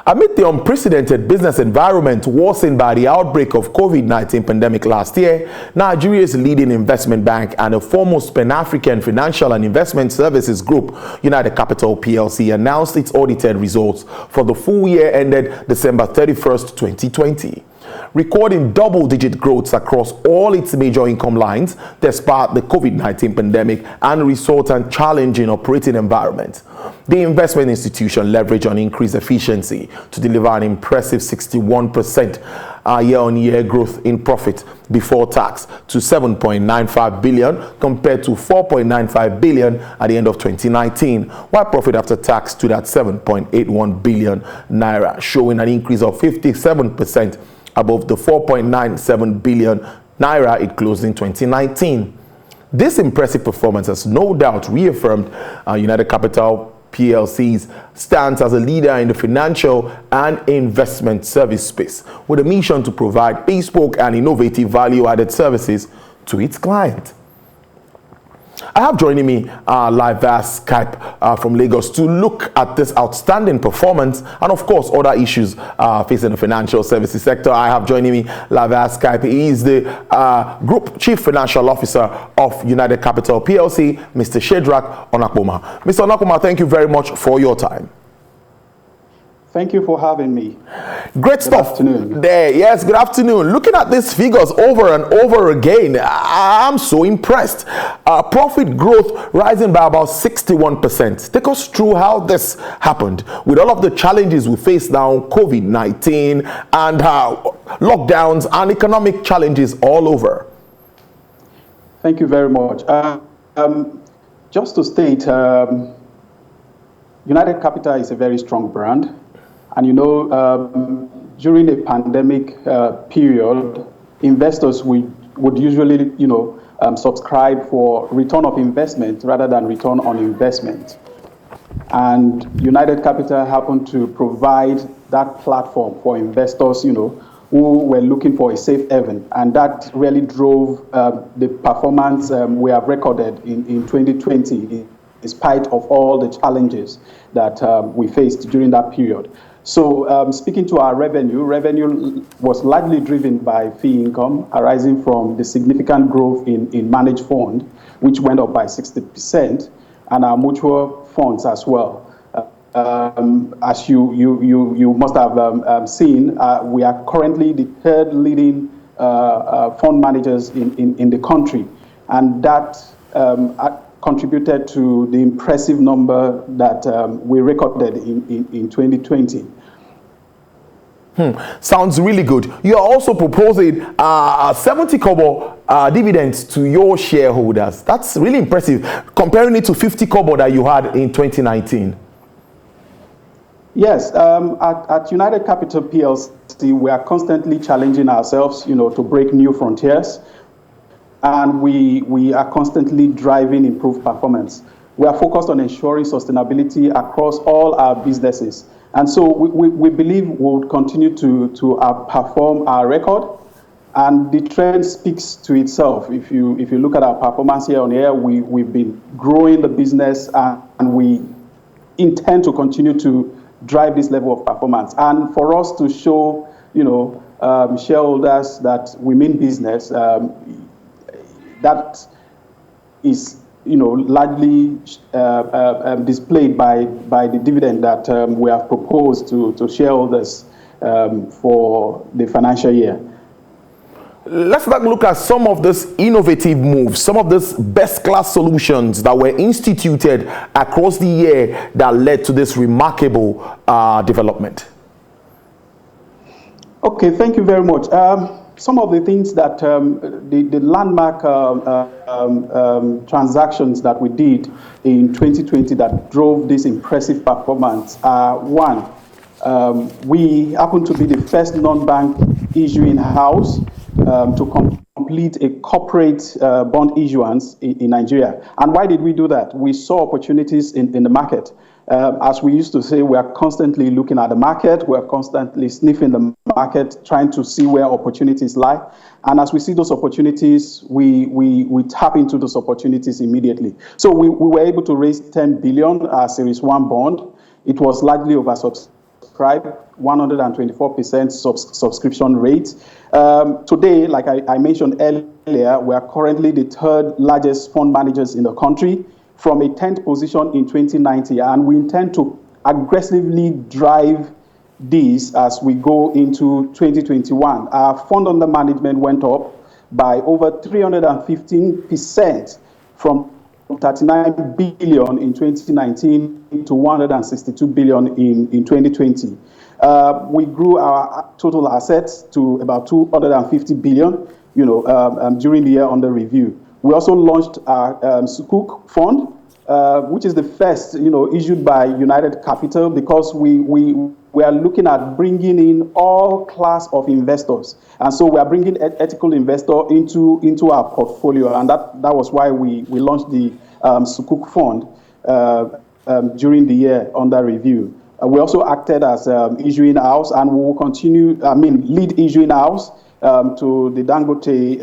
Amid the unprecedented business environment worsened by the outbreak of COVID-19 pandemic last year, Nigeria's leading investment bank and a foremost Pan-African financial and investment services group, United Capital PLC, announced its audited results for the full year ended December 31st, 2020. Recording double-digit growths across all its major income lines despite the COVID-19 pandemic and resultant challenging operating environment. The investment institution leveraged on increased efficiency to deliver an impressive 61% year-on-year growth in profit before tax to 7.95 billion compared to 4.95 billion at the end of 2019, while profit after tax stood at 7.81 billion naira, showing an increase of 57% above the 4.97 billion naira it closed in 2019. This impressive performance has no doubt reaffirmed United Capital PLC's stance as a leader in the financial and investment service space, with a mission to provide bespoke and innovative value-added services to its clients. I have joining me live via Skype from Lagos to look at this outstanding performance and, of course, other issues facing the financial services sector. I have joining me live via Skype. He is the Group Chief Financial Officer of United Capital PLC, Mr. Shadrack Onakpoma. Mr. Onakpoma, thank you very much for your time. Thank you for having me. Great stuff. Good afternoon. There, yes, good afternoon. Looking at these figures over and over again, I'm so impressed. Profit growth rising by about 61%. Take us through how this happened with all of the challenges we face now, COVID-19 and lockdowns and economic challenges all over. Thank you very much. Just to state, United Capital is a very strong brand. And during a pandemic period, investors would usually, subscribe for return of investment rather than return on investment. And United Capital happened to provide that platform for investors, who were looking for a safe haven. And that really drove the performance we have recorded in 2020, in spite of all the challenges that we faced during that period. So speaking to our revenue was largely driven by fee income arising from the significant growth in managed fund, which went up by 60%, and our mutual funds as well. As you must have seen, we are currently the third leading fund managers in the country, and that contributed to the impressive number that we recorded in 2020. Sounds really good. You are also proposing 70 kobo dividends to your shareholders. That's really impressive, comparing it to 50 kobo that you had in 2019. Yes, at United Capital PLC, we are constantly challenging ourselves, to break new frontiers. And we are constantly driving improved performance. We are focused on ensuring sustainability across all our businesses. And so we believe we'll continue to outperform our record. And the trend speaks to itself. If you look at our performance year on year, we've been growing the business and we intend to continue to drive this level of performance. And for us to show, shareholders that we mean business, that is, largely displayed by the dividend that we have proposed to shareholders for the financial year. Let's take a look at some of these innovative moves, some of these best-class solutions that were instituted across the year that led to this remarkable development. Okay, thank you very much. Some of the things that the landmark transactions that we did in 2020 that drove this impressive performance are: one, we happen to be the first non-bank issuing house to complete a corporate bond issuance in Nigeria. And why did we do that? We saw opportunities in the market. As we used to say, we are constantly looking at the market, we are constantly sniffing the market, trying to see where opportunities lie. And as we see those opportunities, we tap into those opportunities immediately. So we were able to raise 10 billion Series 1 bond. It was largely oversubscribed. subscribed, 124% subscription rate. Today, like I mentioned earlier, we are currently the third largest fund managers in the country from a 10th position in 2019, and we intend to aggressively drive this as we go into 2021. Our fund under management went up by over 315% from 39 billion in 2019 to 162 billion in 2020. We grew our total assets to about 250 billion, during the year under review. We also launched our Sukuk fund, which is the first, issued by United Capital, because we are looking at bringing in all class of investors, and so we are bringing ethical investor into our portfolio, and that was why we launched the Sukuk fund during the year under review. We also acted as issuing house, and we will continue. Lead issuing house to the Dangote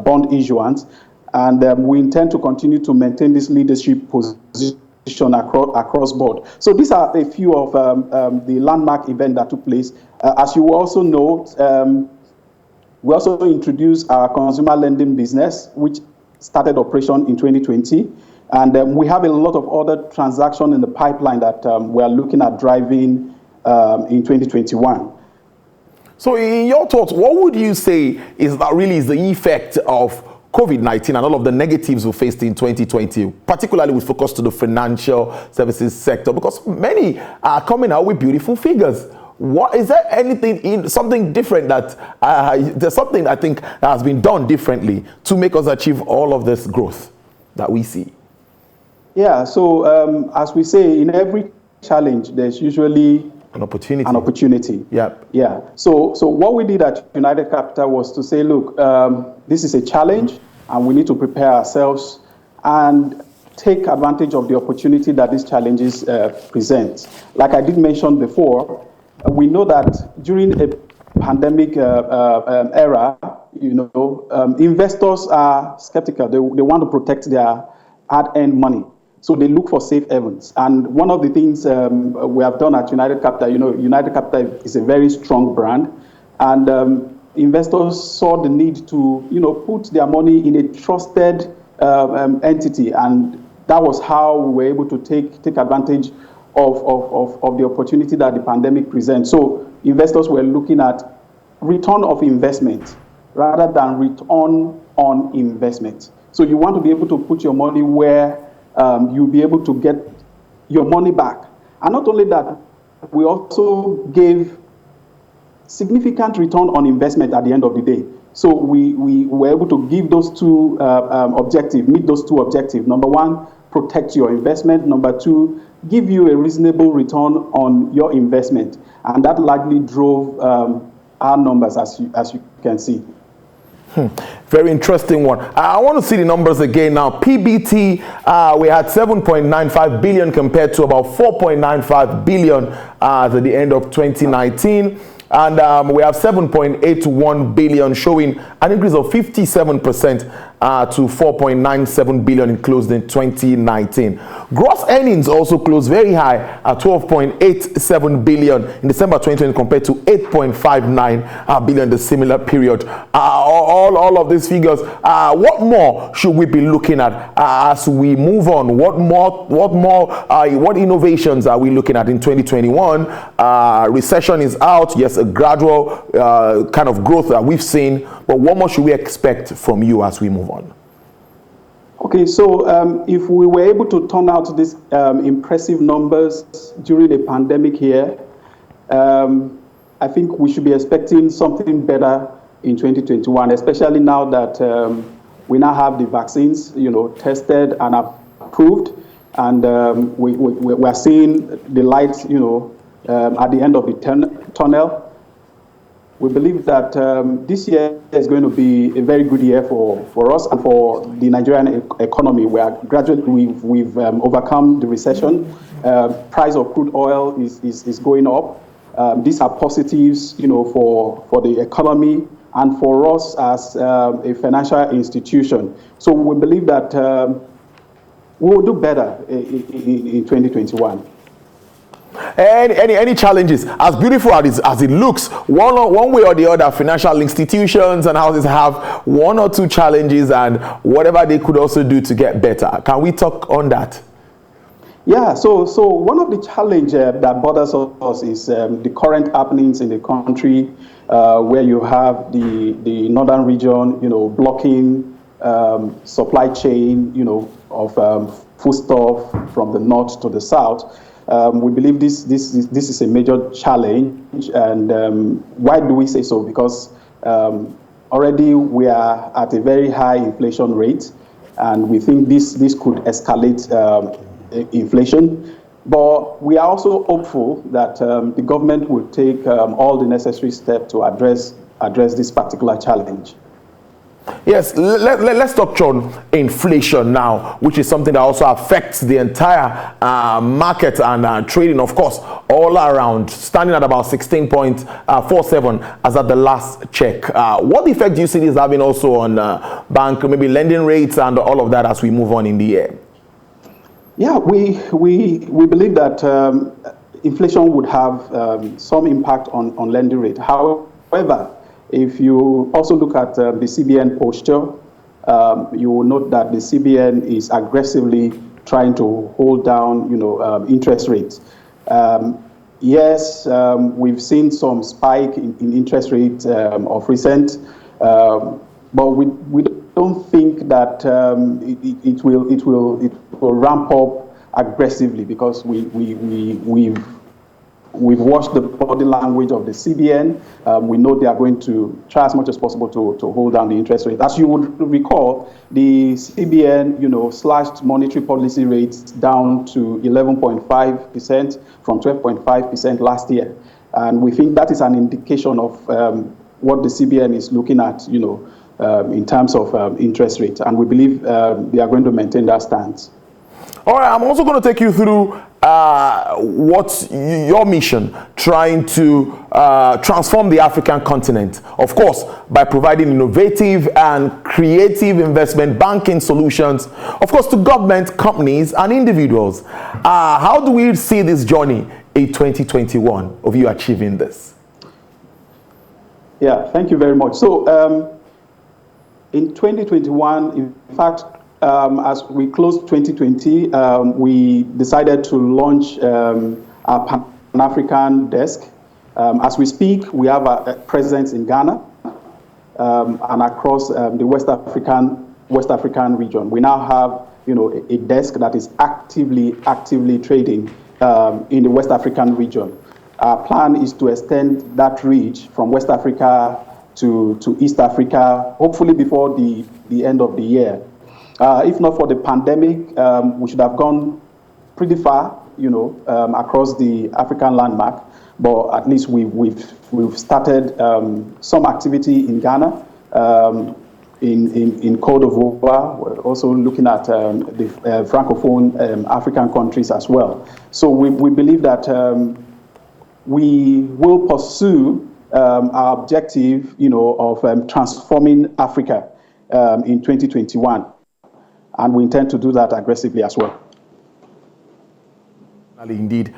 bond issuance. And we intend to continue to maintain this leadership position across board. So these are a few of the landmark events that took place. As you also know, we also introduced our consumer lending business, which started operation in 2020. And we have a lot of other transactions in the pipeline that we are looking at driving in 2021. So in your thoughts, what would you say is the effect of COVID-19 and all of the negatives we faced in 2020, particularly with focus to the financial services sector, because many are coming out with beautiful figures? What is there something different that there's something I think that has been done differently to make us achieve all of this growth that we see? Yeah. So as we say, in every challenge, there's usually an opportunity. Yep. Yeah. So what we did at United Capital was to say, look, this is a challenge, and we need to prepare ourselves and take advantage of the opportunity that these challenges present. Like I did mention before, we know that during a pandemic era, investors are skeptical. They want to protect their hard-earned money. So they look for safe havens. And one of the things we have done at United Capital, United Capital is a very strong brand. And investors saw the need to, put their money in a trusted entity. And that was how we were able to take advantage of the opportunity that the pandemic presents. So investors were looking at return of investment rather than return on investment. So you want to be able to put your money where you'll be able to get your money back. And not only that, we also gave significant return on investment at the end of the day. So we were able to give those two meet those two objectives. Number one, protect your investment. Number two, give you a reasonable return on your investment. And that largely drove our numbers, as you can see. Very interesting one. I want to see the numbers again now. PBT, we had 7.95 billion compared to about 4.95 billion at the end of 2019. And we have 7.81 billion, showing an increase of 57% to 4.97 billion in closed in 2019. Gross earnings also closed very high at 12.87 billion in December 2020 compared to 8.59 billion the similar period. All of these figures, what more should we be looking at as we move on? What innovations are we looking at in 2021? Recession is out. Yes, a gradual kind of growth that we've seen, but what more should we expect from you as we move on? Okay, so if we were able to turn out these impressive numbers during the pandemic here, I think we should be expecting something better in 2021, especially now that we now have the vaccines, tested and approved, and we are seeing the light, at the end of the tunnel. We believe that this year is going to be a very good year for us and for the Nigerian economy. We've overcome the recession. Price of crude oil is going up. These are positives, for the economy and for us as a financial institution. So we believe that we will do better in 2021. Any challenges? As beautiful as it looks, one way or the other, financial institutions and houses have one or two challenges, and whatever they could also do to get better. Can we talk on that? Yeah, so one of the challenges that bothers us is the current happenings in the country, where you have the northern region, blocking supply chain, of foodstuff from the north to the south. We believe this is a major challenge, and why do we say so? Because already we are at a very high inflation rate, and we think this could escalate inflation. But we are also hopeful that the government will take all the necessary steps to address this particular challenge. Yes, let's touch on inflation now, which is something that also affects the entire market and trading, of course, all around, standing at about 16.47 as at the last check. What effect do you see this having also on bank, maybe lending rates and all of that as we move on in the year? Yeah, we believe that inflation would have some impact on lending rate. However, if you also look at the CBN posture, you will note that the CBN is aggressively trying to hold down, interest rates. Yes, we've seen some spike in interest rates of recent, but we don't think that it will ramp up aggressively, because we've watched the body language of the CBN. We know they are going to try as much as possible to hold down the interest rate. As you would recall, the CBN, slashed monetary policy rates down to 11.5% from 12.5% last year. And we think that is an indication of what the CBN is looking at, in terms of interest rate. And we believe they are going to maintain that stance. All right, I'm also going to take you through what's your mission, trying to transform the African continent, of course, by providing innovative and creative investment banking solutions, of course, to government, companies, and individuals. How do we see this journey in 2021 of you achieving this? Yeah, thank you very much. So in 2021, in fact, as we closed 2020, we decided to launch our Pan-African desk. As we speak, we have a presence in Ghana and across the West African region. We now have, a desk that is actively trading in the West African region. Our plan is to extend that reach from West Africa to East Africa, hopefully before the end of the year. If not for the pandemic, we should have gone pretty far, across the African landmark. But at least we've started some activity in Ghana, in Côte d'Ivoire. We're also looking at the Francophone African countries as well. So we believe that we will pursue our objective, of transforming Africa in 2021. And we intend to do that aggressively as well. Indeed.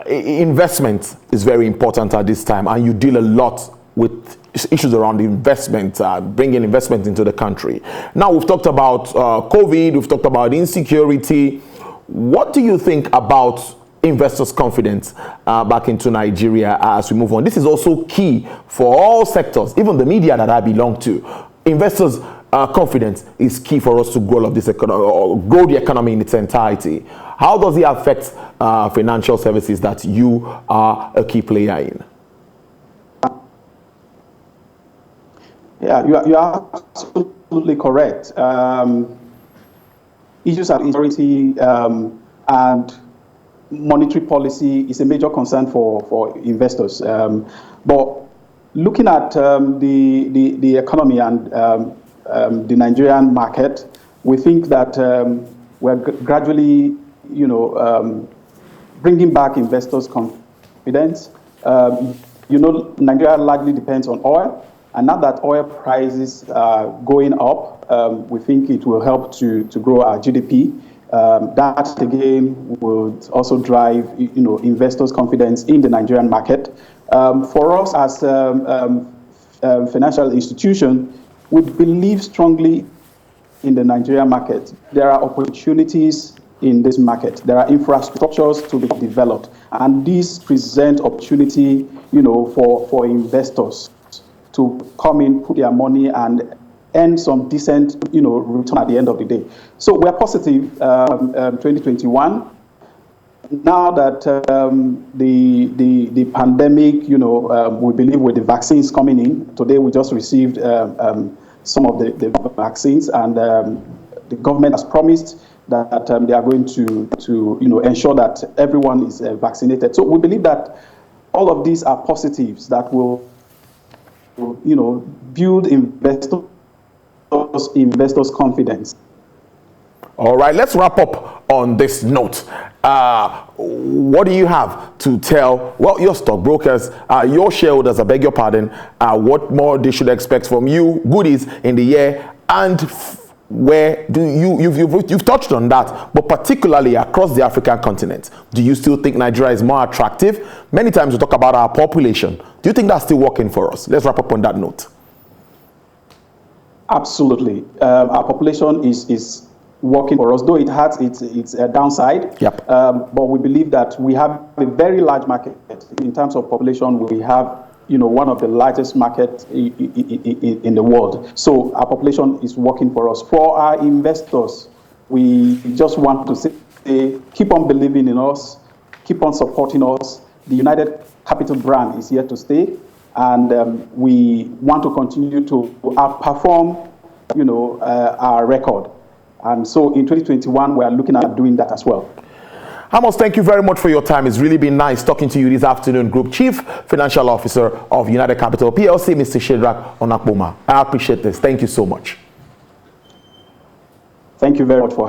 Investment is very important at this time, and you deal a lot with issues around investment, bringing investment into the country. Now, we've talked about COVID, we've talked about insecurity. What do you think about investors' confidence back into Nigeria as we move on? This is also key for all sectors, even the media that I belong to. Investors' confidence is key for us to grow this economy, or grow the economy in its entirety. How does it affect financial services that you are a key player in? Yeah, you are absolutely correct. Issues of insecurity and monetary policy is a major concern for investors. But looking at the economy and the Nigerian market, we think that we're gradually, bringing back investors' confidence. Nigeria largely depends on oil, and now that oil prices are going up, we think it will help to grow our GDP. That again would also drive, investors' confidence in the Nigerian market. For us as financial institution, we believe strongly in the Nigerian market. There are opportunities in this market. There are infrastructures to be developed, and these present opportunity, for investors to come in, put their money, and earn some decent, return at the end of the day. So we're positive. 2021. Now that the pandemic, we believe with the vaccines coming in. Today we just received some of the vaccines, and the government has promised that they are going to ensure that everyone is vaccinated. So we believe that all of these are positives that will build investors' confidence. All right, let's wrap up on this note. What do you have to tell, your stockbrokers, your shareholders, I beg your pardon, what more they should expect from you, goodies in the year, and where do you've touched on that, but particularly across the African continent, do you still think Nigeria is more attractive? Many times we talk about our population. Do you think that's still working for us? Let's wrap up on that note. Absolutely. Our population is working for us, though it has its downside. Yep. But we believe that we have a very large market in terms of population. We have, one of the largest markets in the world. So our population is working for us. For our investors, we just want to say, keep on believing in us, keep on supporting us. The United Capital brand is here to stay, and we want to continue to outperform, our record. And so in 2021, we are looking at doing that as well. Amos, thank you very much for your time. It's really been nice talking to you this afternoon. Group Chief Financial Officer of United Capital PLC, Mr. Shadrach Onakpoma. I appreciate this. Thank you so much. Thank you very much for